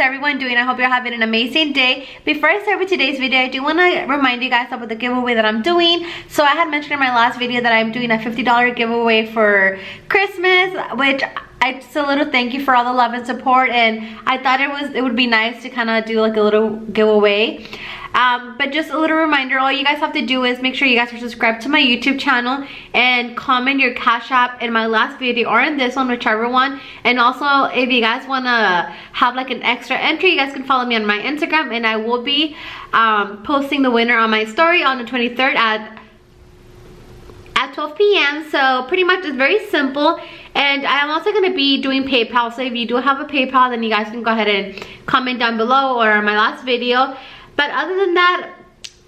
everyone doing? I hope you're having an amazing day. Before I start with today's video, I do want to remind you guys about the giveaway that I'm doing. So I had mentioned in my last video that I'm doing a $50 giveaway for Christmas, which just a little thank you for all the love and support, and I thought it would be nice to kind of do like a little giveaway. But just a little reminder, all you guys have to do is make sure you guys are subscribed to my YouTube channel and comment your Cash App in my last video or in this one, whichever one. And also, if you guys want to have like an extra entry, you guys can follow me on my Instagram, and I will be posting the winner on my story on the 23rd at 12 p.m. So pretty much it's very simple. And I'm also going to be doing PayPal, so if you do have a PayPal, then you guys can go ahead and comment down below or on my last video. But other than that,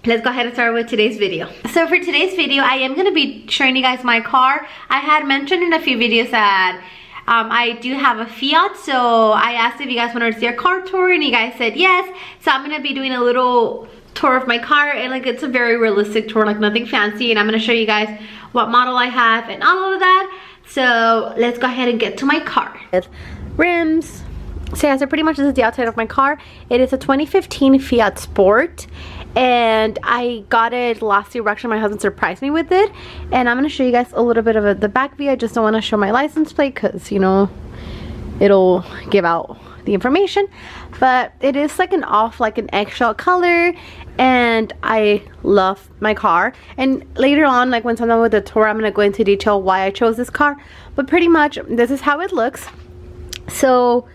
let's go ahead and start with today's video. So for today's video, I am going to be showing you guys my car. I had mentioned in a few videos that I do have a Fiat, so I asked if you guys wanted to see a car tour, and you guys said yes. So I'm going to be doing a little tour of my car, and like it's a very realistic tour, like nothing fancy, and I'm going to show you guys what model I have and all of that. So let's go ahead and get to my car. Rims. So yeah, so pretty much this is the outside of my car. It is a 2015 Fiat Sport, and I got it last year. Actually, my husband surprised me with it, and I'm going to show you guys a little bit of the back view. I just don't want to show my license plate because, you know, it'll give out the information. But it is like an eggshell color, and I love my car. And later on, like once I'm done with the tour, I'm going to go into detail why I chose this car. But pretty much this is how it looks. So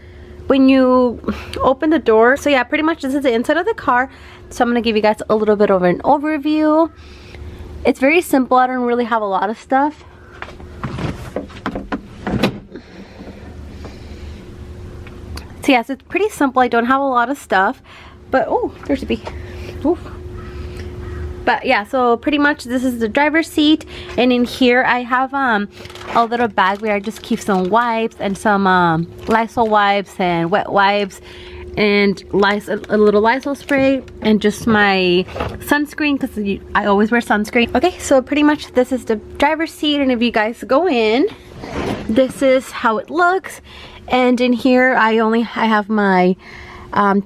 when you open the door, so yeah, pretty much this is the inside of the car. So I'm going to give you guys a little bit of an overview. It's very simple. I don't really have a lot of stuff. So yes, it's pretty simple. I don't have a lot of stuff, but oh, there's a bee. Oof. But yeah, so pretty much this is the driver's seat, and in here I have a little bag where I just keep some wipes and some Lysol wipes and wet wipes and a little Lysol spray and just my sunscreen, because I always wear sunscreen. Okay, so pretty much this is the driver's seat, and if you guys go in, this is how it looks. And in here I have my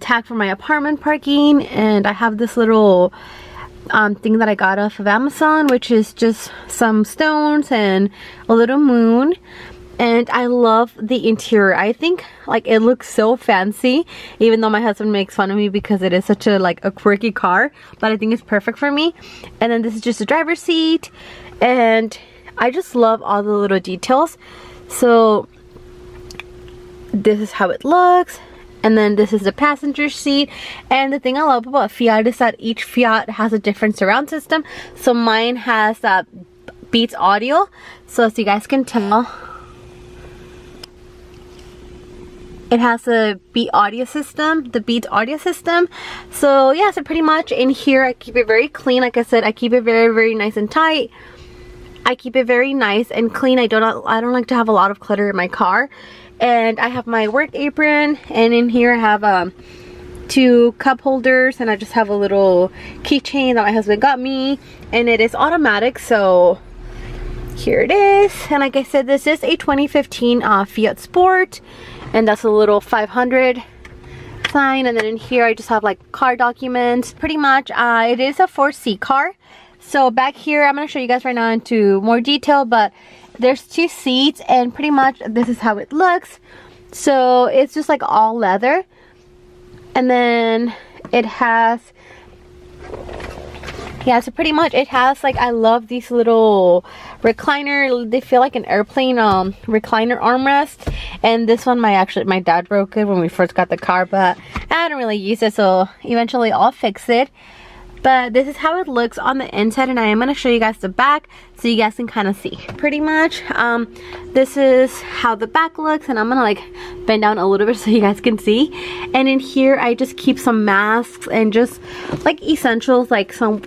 tag for my apartment parking, and I have this little thing that I got off of Amazon, which is just some stones and a little moon. And I love the interior. I think like it looks so fancy, even though my husband makes fun of me because it is such a quirky car, but I think it's perfect for me. And then this is just a driver's seat, and I just love all the little details. So this is how it looks, and then this is the passenger seat. And the thing I love about Fiat is that each Fiat has a different surround system. So mine has that Beats audio, so as you guys can tell, it has a Beats audio system. So yeah, so pretty much in here I keep it very clean. Like I said, I keep it very nice and tight. I keep it very nice and clean. I don't like to have a lot of clutter in my car. And I have my work apron, and in here I have 2 cup holders, and I just have a little keychain that my husband got me, and it is automatic. So here it is. And like I said, this is a 2015 Fiat Sport, and that's a little 500 sign. And then in here I just have like car documents. Pretty much it is a 4-seat car. So back here, I'm going to show you guys right now into more detail, but there's 2 seats, and pretty much this is how it looks. So it's just like all leather, and then it has, yeah, so pretty much it has like, I love these little recliner, they feel like an airplane recliner armrest. And this one my dad broke it when we first got the car, but I don't really use it, so eventually I'll fix it. But this is how it looks on the inside, and I am going to show you guys the back so you guys can kind of see. Pretty much, this is how the back looks, and I'm going to like bend down a little bit so you guys can see. And in here, I just keep some masks and just like essentials, like some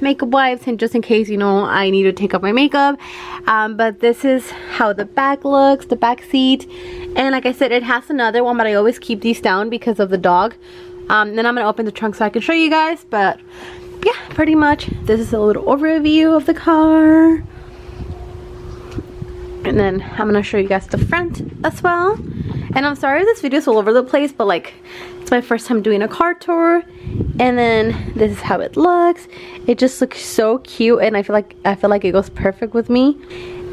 makeup wipes, and just in case, you know, I need to take off my makeup. But this is how the back looks, the back seat. And like I said, it has another one, but I always keep these down because of the dog. Then I'm going to open the trunk so I can show you guys. But yeah, pretty much this is a little overview of the car. And then I'm going to show you guys the front as well. And I'm sorry this video is all over the place, but like It's my first time doing a car tour, and then this is how it looks. It just looks so cute, and I feel like it goes perfect with me.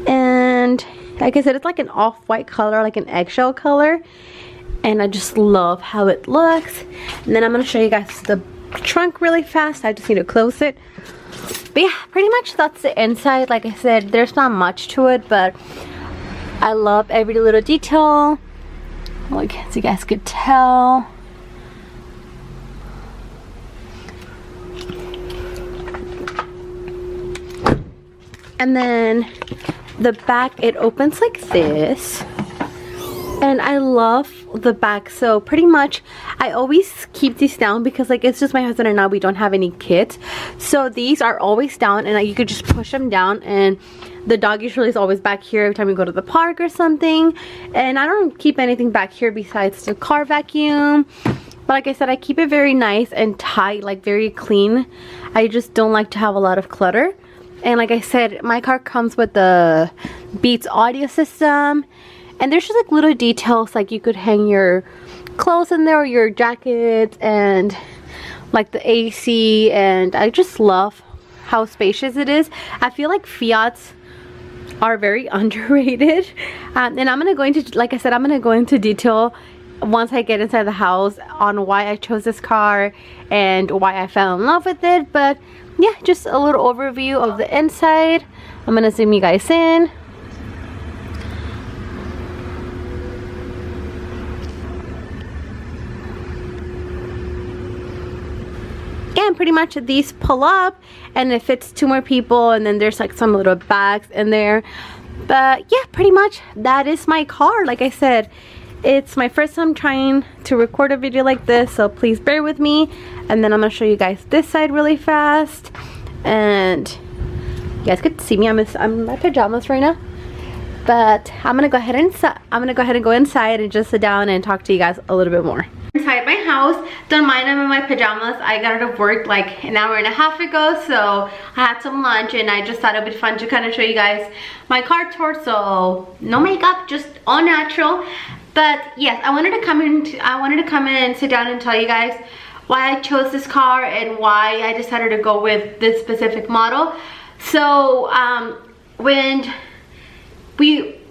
And like I said, it's like an off-white color, like an eggshell color, and I just love how it looks. And then I'm gonna show you guys the trunk really fast. I just need to close it. But yeah, pretty much that's the inside. Like I said, there's not much to it, but I love every little detail. Like, as you guys could tell. And then the back, it opens like this, and I love the back. So pretty much I always keep these down because like it's just my husband and I, we don't have any kids, so these are always down, and you could just push them down, and the dog usually is always back here every time we go to the park or something. And I don't keep anything back here besides the car vacuum. But like I said, I keep it very nice and tight, like very clean. I just don't like to have a lot of clutter. And like I said, my car comes with the Beats audio system, and there's just like little details, like you could hang your clothes in there, or your jackets, and like the AC. And I just love how spacious it is. I feel like Fiats are very underrated, and I'm gonna go into, like I said, I'm gonna go into detail once I get inside the house on why I chose this car and why I fell in love with it. But yeah, just a little overview of the inside. I'm gonna zoom you guys in. And pretty much these pull up, and it fits 2 more people, and then there's like some little bags in there. But yeah, pretty much that is my car. Like I said, it's my first time trying to record a video like this, so please bear with me. And then I'm gonna show you guys this side really fast, and you guys could see me. I'm in my pajamas right now, but I'm gonna go ahead and go inside and just sit down and talk to you guys a little bit more. Inside my house, don't mind I'm in my pajamas. I got out of work like an hour and a half ago, so I had some lunch, and I just thought it would be fun to kind of show you guys my car tour. So no makeup, just all natural. But yes, I wanted to come in and sit down and tell you guys why I chose this car and why I decided to go with this specific model. So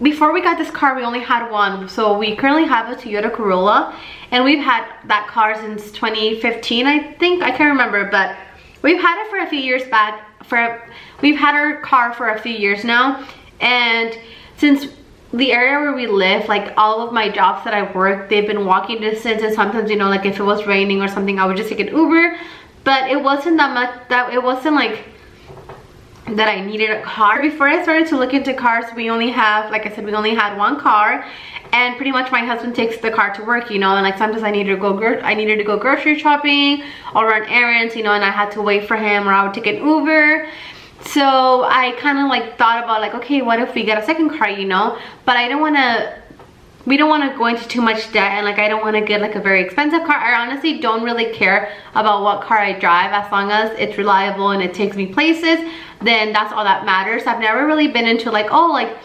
before we got this car, we only had one. So we currently have a Toyota Corolla, and we've had that car since 2015, I think. I can't remember, but we've had it for a few years back. We've had our car for a few years now, and since the area where we live, like all of my jobs that I work, they've been walking distance, and sometimes, you know, like if it was raining or something, I would just take an Uber. But it wasn't that much, it wasn't like that I needed a car. Before I started to look into cars, we only have, like I said, we only had one car, and pretty much my husband takes the car to work, you know. And like sometimes I needed to go grocery shopping or run errands, you know, and I had to wait for him, or I would take an Uber. So I kind of like thought about like, okay, what if we get a second car, you know? But we don't want to go into too much debt, and like I don't want to get like a very expensive car. I honestly don't really care about what car I drive, as long as it's reliable and it takes me places, then that's all that matters. I've never really been into like, oh, like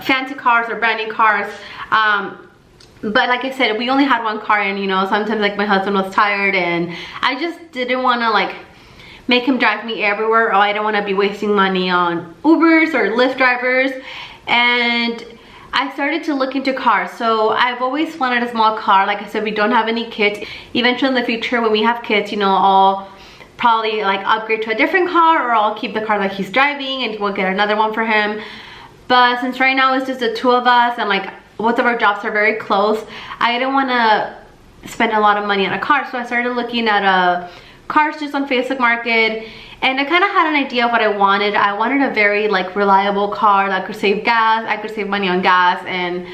fancy cars or brand new cars. But like I said, we only had one car, and you know, sometimes like my husband was tired, and I just didn't want to like make him drive me everywhere, or I don't want to be wasting money on Ubers or Lyft drivers. And I started to look into cars. So I've always wanted a small car. Like I said, we don't have any kids. Eventually in the future, when we have kids, you know, I'll probably like upgrade to a different car, or I'll keep the car that he's driving and we'll get another one for him. But since right now it's just the 2 of us, and like both of our jobs are very close, I didn't want to spend a lot of money on a car. So I started looking at cars just on Facebook Market, and I kind of had an idea of what I wanted. I wanted a very like reliable car that could save gas. I could save money on gas, and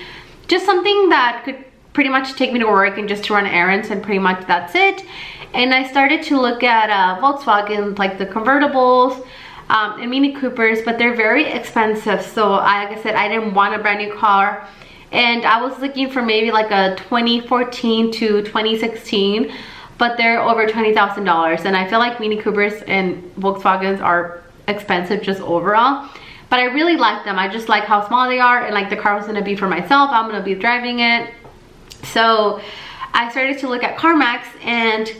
just something that could pretty much take me to work and just to run errands, and pretty much that's it. And I started to look at Volkswagen, like the convertibles and Mini Coopers, but they're very expensive. So like I said, I didn't want a brand new car, and I was looking for maybe like a 2014 to 2016, but they're over $20,000, and I feel like Mini Coopers and Volkswagens are expensive just overall. But I really like them. I just like how small they are, and like the car was gonna be for myself. I'm gonna be driving it. So I started to look at CarMax, and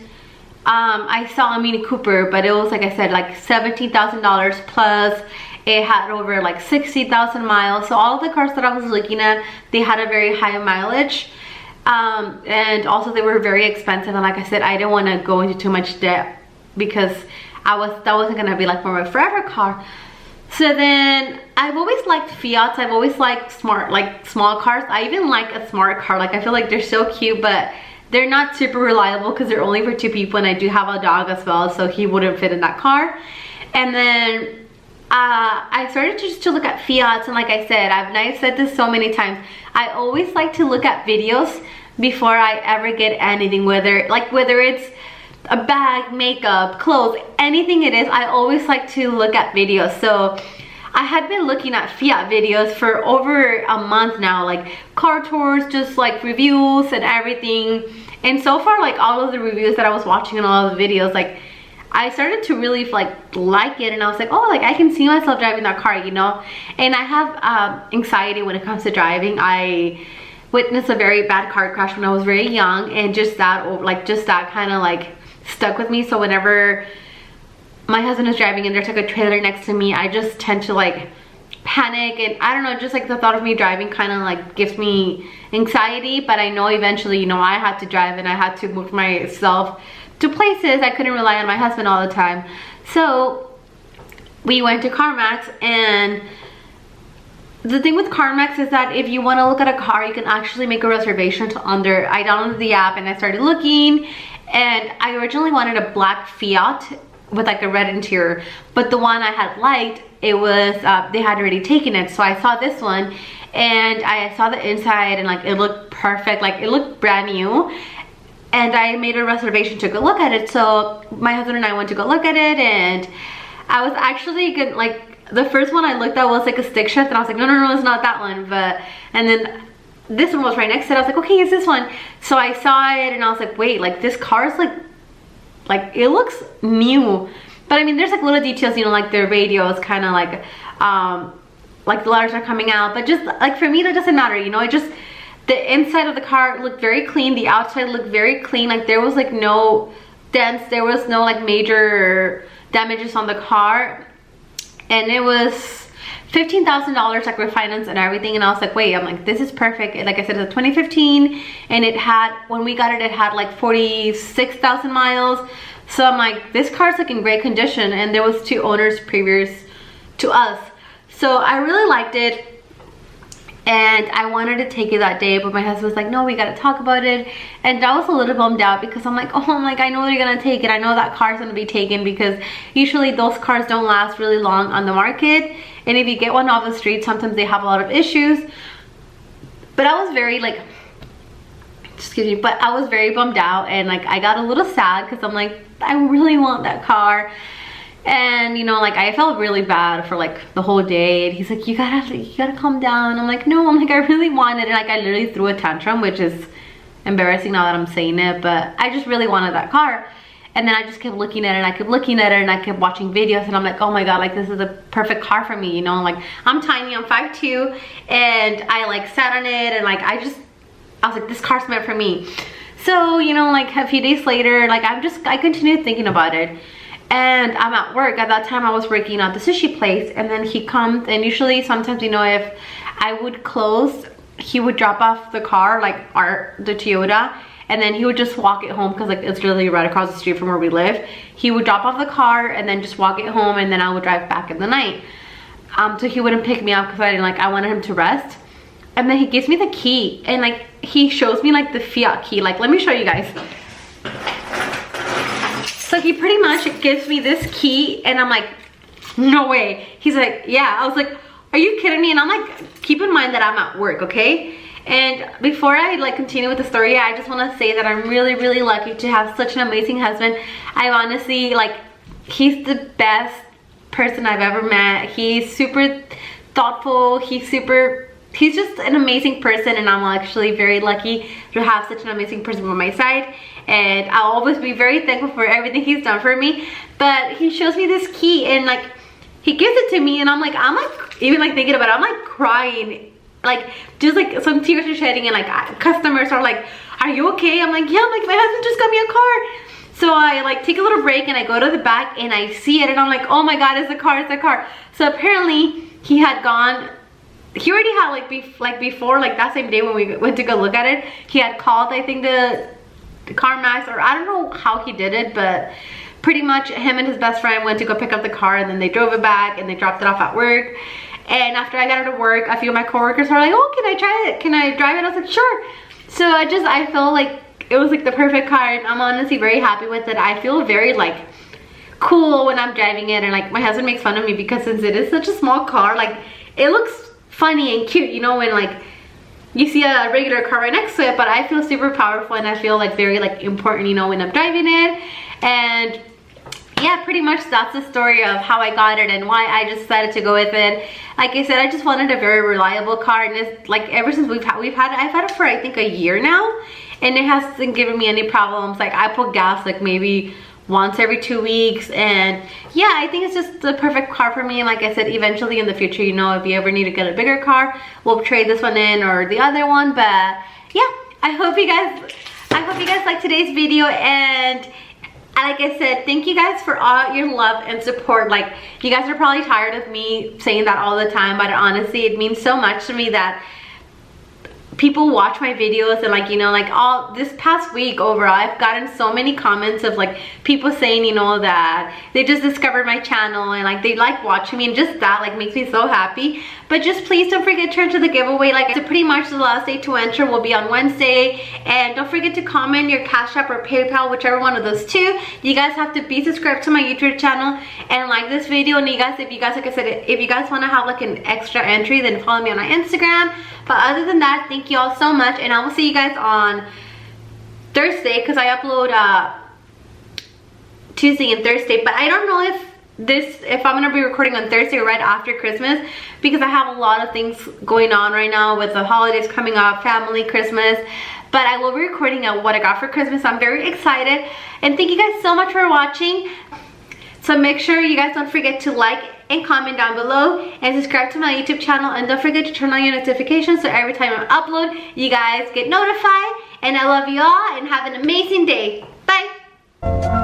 I saw a Mini Cooper, but it was, like I said, like $17,000 plus. It had over like 60,000 miles. So all of the cars that I was looking at, they had a very high mileage, and also they were very expensive. And like I said, I didn't want to go into too much debt because that wasn't gonna be like for my forever car. So then I've always liked Fiats. I've always liked small cars. I even like a smart car. Like, I feel like they're so cute, but they're not super reliable because they're only for 2 people, and I do have a dog as well, so he wouldn't fit in that car. And then I started to look at Fiats, and like I said, I've said this so many times, I always like to look at videos before I ever get anything, whether it's a bag, makeup, clothes, anything it is. I always like to look at videos. So I had been looking at Fiat videos for over a month now, like car tours, just like reviews and everything. And so far, like all of the reviews that I was watching and all of the videos, like I started to really like it, and I was like, oh, like I can see myself driving that car, you know. And I have anxiety when it comes to driving. I witnessed a very bad car crash when I was very young, and just that kind of like stuck with me. So whenever my husband is driving and there's like a trailer next to me, I just tend to like panic, and I don't know, just like the thought of me driving kind of like gives me anxiety. But I know eventually, you know, I had to drive and I had to move myself to places. I couldn't rely on my husband all the time. So we went to CarMax, and the thing with CarMax is that if you want to look at a car, you can actually make a reservation I downloaded the app and I started looking, and I originally wanted a black Fiat with like a red interior, but the one I had liked, it was they had already taken it. So I saw this one, and I saw the inside, and like it looked perfect, like it looked brand new, and I made a reservation to go look at it. So my husband and I went to go look at it, and I was actually good. Like, the first one I looked at was like a stick shift, and I was like, no, it's not that one. And then this one was right next to it. I was like, okay, it's this one. So I saw it, and I was like, wait, like this car is like it looks new. But I mean, there's like little details, you know, like the radio is kind of like the letters are coming out. But just like for me, that doesn't matter, you know. It just, the inside of the car looked very clean. The outside looked very clean. Like there was like no dents. There was no like major damages on the car. And it was $15,000 like refinance and everything. And I was like, wait, I'm like, this is perfect. Like I said, it's a 2015, and it had, when we got it, it had like 46,000 miles. So I'm like, this car's like in great condition, and there was 2 owners previous to us. So I really liked it, and I wanted to take it that day, but my husband was like, no, we gotta talk about it. And I was a little bummed out because I'm like, oh, I know they're gonna take it. I know that car's gonna be taken, because usually those cars don't last really long on the market, and if you get one off the street, sometimes they have a lot of issues. But I was very like, excuse me, but I was very bummed out, and like I got a little sad because I'm like, I really want that car. And you know, like I felt really bad for like the whole day, and he's like, you gotta calm down. I'm like, no, I'm like, I really wanted it. Like I literally threw a tantrum, which is embarrassing now that I'm saying it, but I just really wanted that car. And then I just kept looking at it, and I kept looking at it, and I kept watching videos, and I'm like, oh my god, like this is a perfect car for me, you know. Like I'm tiny, I'm 5'2", and I like sat on it, and like I was like, this car's meant for me. So, you know, like a few days later, like I continued thinking about it. And I'm at work. At that time I was working at the sushi place, and then he comes, and usually sometimes, you know, if I would close, he would drop off the car, like the Toyota, and then he would just walk it home, because like it's literally right across the street from where we live. He would drop off the car and then just walk it home, and then I would drive back in the night. So he wouldn't pick me up because I wanted him to rest. And then he gives me the key, and like he shows me like the Fiat key. Like, let me show you guys. So he pretty much gives me this key, and I'm like, no way. He's like, yeah. I was like, are you kidding me? And I'm like, keep in mind that I'm at work, okay? And before I like continue with the story, I just want to say that I'm really, really lucky to have such an amazing husband. I honestly, like, he's the best person I've ever met. He's super thoughtful. He's just an amazing person, and I'm actually very lucky to have such an amazing person by my side. And I'll always be very thankful for everything he's done for me. But he shows me this key, and like he gives it to me, and I'm like even like thinking about it, I'm like crying, like just like some tears are shedding, and like customers are like, are you okay? I'm like, yeah. I'm like, my husband just got me a car. So I like take a little break and I go to the back and I see it and I'm like, oh my god, it's a car, it's a car. So apparently he had gone, he already had like before, like that same day when we went to go look at it, he had called, I think, the CarMax, or I don't know how he did it, but pretty much him and his best friend went to go pick up the car, and then they drove it back and they dropped it off at work. And after I got out of work, a few of my coworkers were like, oh, can I try it? Can I drive it? I was like, sure. So I felt like it was like the perfect car, and I'm honestly very happy with it. I feel very like cool when I'm driving it, and like my husband makes fun of me because since it is such a small car, like it looks funny and cute, you know, when like you see a regular car right next to it, but I feel super powerful and I feel like very like important, you know, when I'm driving it. And yeah, pretty much that's the story of how I got it and why I just decided to go with it. Like I said, I just wanted a very reliable car, and it's like ever since I've had it for I think a year now, and it hasn't given me any problems. Like I put gas like maybe once every 2 weeks, and yeah, I think it's just the perfect car for me. And like I said, eventually in the future, you know, if you ever need to get a bigger car, we'll trade this one in or the other one. But yeah, I hope you guys like today's video, and like I said, thank you guys for all your love and support. Like, you guys are probably tired of me saying that all the time, but honestly, it means so much to me that people watch my videos. And like, you know, like all this past week overall, I've gotten so many comments of like people saying, you know, that they just discovered my channel and like they like watching me, and just that like makes me so happy. But just please don't forget to enter the giveaway. Like, so pretty much the last day to enter will be on Wednesday, and don't forget to comment your Cash App or PayPal, whichever one of those two. You guys have to be subscribed to my YouTube channel and like this video. And you guys, if you guys, like I said, if you guys want to have like an extra entry, then follow me on my Instagram. But other than that, thank you all so much, and I will see you guys on Thursday, because I upload Tuesday and Thursday. But I don't know if I'm gonna be recording on Thursday or right after Christmas, because I have a lot of things going on right now with the holidays coming up, family, Christmas. But I will be recording what I got for Christmas. I'm very excited, and thank you guys so much for watching. So make sure you guys don't forget to like and comment down below, and subscribe to my YouTube channel, and don't forget to turn on your notifications so every time I upload, you guys get notified. And I love you all, and have an amazing day. Bye.